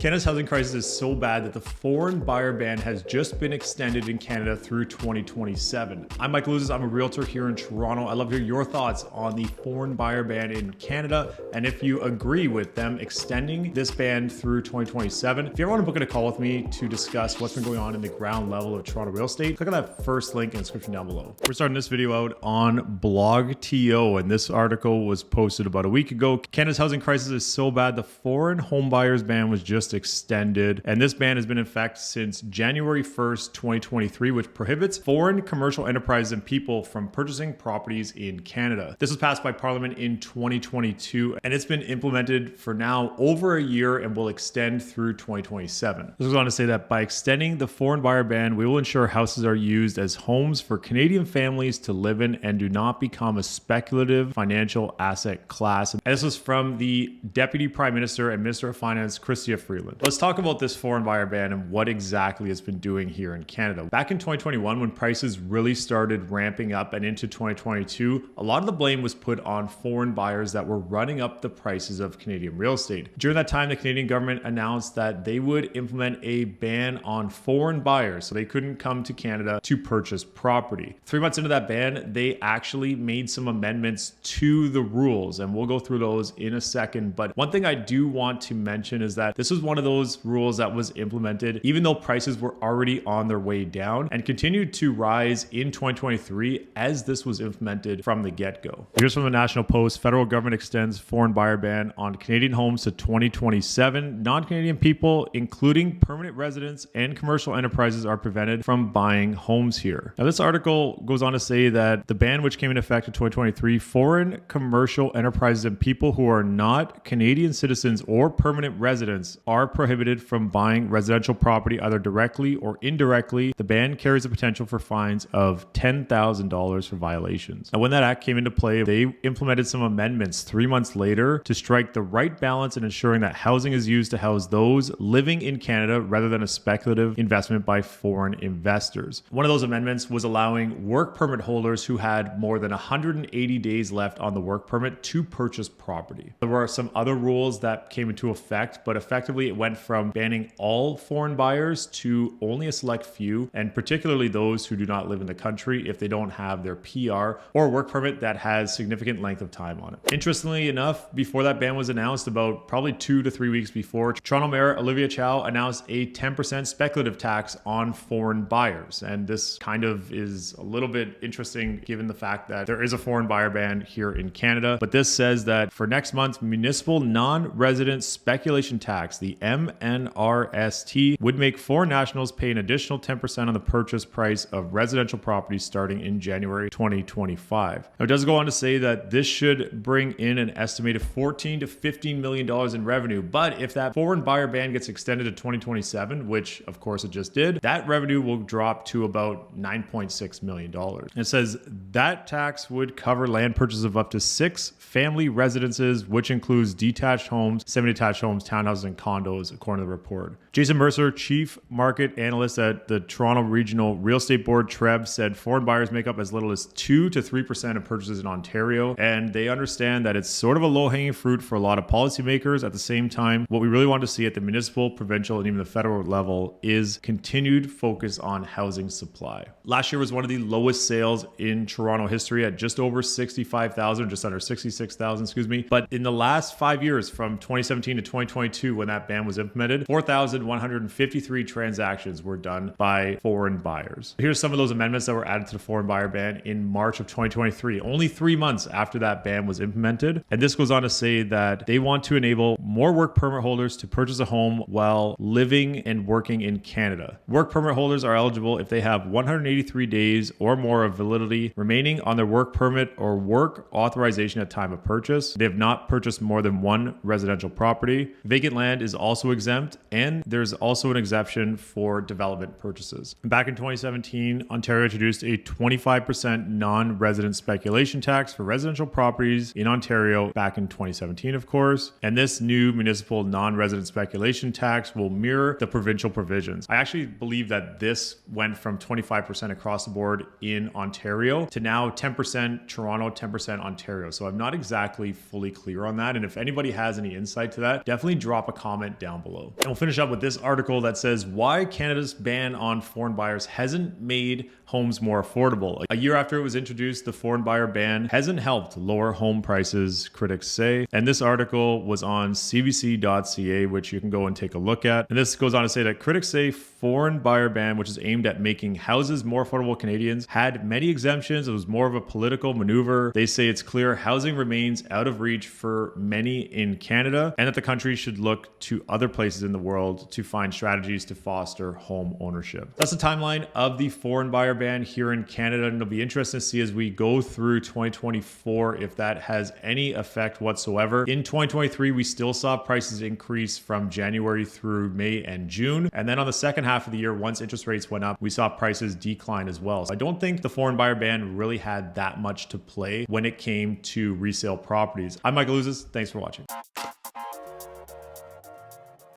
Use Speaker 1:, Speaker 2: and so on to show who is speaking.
Speaker 1: Canada's housing crisis is so bad that the foreign buyer ban has just been extended in Canada through 2027. I'm Mike Ouzas. I'm a realtor here in Toronto. I'd love to hear your thoughts on the foreign buyer ban in Canada and if you agree with them extending this ban through 2027. If you ever want to book in a call with me to discuss what's been going on in the ground level of Toronto real estate, click on that first link in the description down below. We're starting this video out on blog.to, and this article was posted about a week ago. Canada's housing crisis is so bad the foreign home buyers ban was just extended, and this ban has been in effect since January 1st, 2023, which prohibits foreign commercial enterprises and people from purchasing properties in Canada. This was passed by Parliament in 2022, and it's been implemented for now over a year and will extend through 2027. This goes on to say that by extending the foreign buyer ban, we will ensure houses are used as homes for Canadian families to live in and do not become a speculative financial asset class. And this was from the Deputy Prime Minister and Minister of Finance, Chrystia Freeland. Let's talk about this foreign buyer ban and what exactly it's been doing here in Canada. Back in 2021, when prices really started ramping up and into 2022, a lot of the blame was put on foreign buyers that were running up the prices of Canadian real estate. During that time, the Canadian government announced that they would implement a ban on foreign buyers, so they couldn't come to Canada to purchase property. 3 months into that ban, they actually made some amendments to the rules, and we'll go through those in a second. But one thing I do want to mention is that this was one of those rules that was implemented even though prices were already on their way down and continued to rise in 2023 as this was implemented from the get-go. Here's from the National Post. Federal government extends foreign buyer ban on Canadian homes to 2027. Non-Canadian people, including permanent residents and commercial enterprises, are prevented from buying homes here. Now, this article goes on to say that the ban, which came into effect in 2023, foreign commercial enterprises and people who are not Canadian citizens or permanent residents are prohibited from buying residential property either directly or indirectly. The ban carries the potential for fines of $10,000 for violations. Now, when that act came into play, they implemented some amendments 3 months later to strike the right balance in ensuring that housing is used to house those living in Canada rather than a speculative investment by foreign investors. One of those amendments was allowing work permit holders who had more than 180 days left on the work permit to purchase property. There were some other rules that came into effect, but effectively it went from banning all foreign buyers to only a select few, and particularly those who do not live in the country if they don't have their PR or work permit that has significant length of time on it. Interestingly enough, before that ban was announced, about probably 2 to 3 weeks before, Toronto Mayor Olivia Chow announced a 10% speculative tax on foreign buyers. And this kind of is a little bit interesting given the fact that there is a foreign buyer ban here in Canada. But this says that for next month's municipal non-resident speculation tax, the MNRST, would make foreign nationals pay an additional 10% on the purchase price of residential properties starting in January 2025. Now, it does go on to say that this should bring in an estimated $14 to $15 million in revenue. But if that foreign buyer ban gets extended to 2027, which of course it just did, that revenue will drop to about $9.6 million. And it says that tax would cover land purchases of up to 6 family residences, which includes detached homes, semi-detached homes, townhouses, and condos, according to the report. Jason Mercer, Chief Market Analyst at the Toronto Regional Real Estate Board, TREB, said foreign buyers make up as little as 2 to 3% of purchases in Ontario, and they understand that it's sort of a low-hanging fruit for a lot of policymakers. At the same time, what we really want to see at the municipal, provincial, and even the federal level is continued focus on housing supply. Last year was one of the lowest sales in Toronto history at just over 65,000, just under 66,000, excuse me. But in the last 5 years, from 2017 to 2022, when that ban was implemented, 4,153 transactions were done by foreign buyers. Here's some of those amendments that were added to the foreign buyer ban in March of 2023, only 3 months after that ban was implemented. And this goes on to say that they want to enable more work permit holders to purchase a home while living and working in Canada. Work permit holders are eligible if they have 183 days or more of validity remaining on their work permit or work authorization at time of purchase. They have not purchased more than one residential property. Vacant land is also exempt, and there's also an exemption for development purchases. Back in 2017, Ontario introduced a 25% non-resident speculation tax for residential properties in Ontario back in 2017, of course. And this new municipal non-resident speculation tax will mirror the provincial provisions. I actually believe that this went from 25% across the board in Ontario to now 10% Toronto, 10% Ontario. So I'm not exactly fully clear on that. And if anybody has any insight to that, definitely drop a comment comment down below. And we'll finish up with this article that says why Canada's ban on foreign buyers hasn't made homes more affordable. A year after it was introduced, the foreign buyer ban hasn't helped lower home prices, critics say. And this article was on cbc.ca, which you can go and take a look at. And this goes on to say that critics say foreign buyer ban, which is aimed at making houses more affordable for Canadians, had many exemptions. It was more of a political maneuver. They say it's clear housing remains out of reach for many in Canada and that the country should look to other places in the world to find strategies to foster home ownership. That's the timeline of the foreign buyer ban here in Canada, and it'll be interesting to see as we go through 2024 if that has any effect whatsoever. In 2023, we still saw prices increase from January through May and June, and then on the second half of the year, once interest rates went up, we saw prices decline as well. So I don't think the foreign buyer ban really had that much to play when it came to resale properties. I'm Michael Ouzas. Thanks for watching.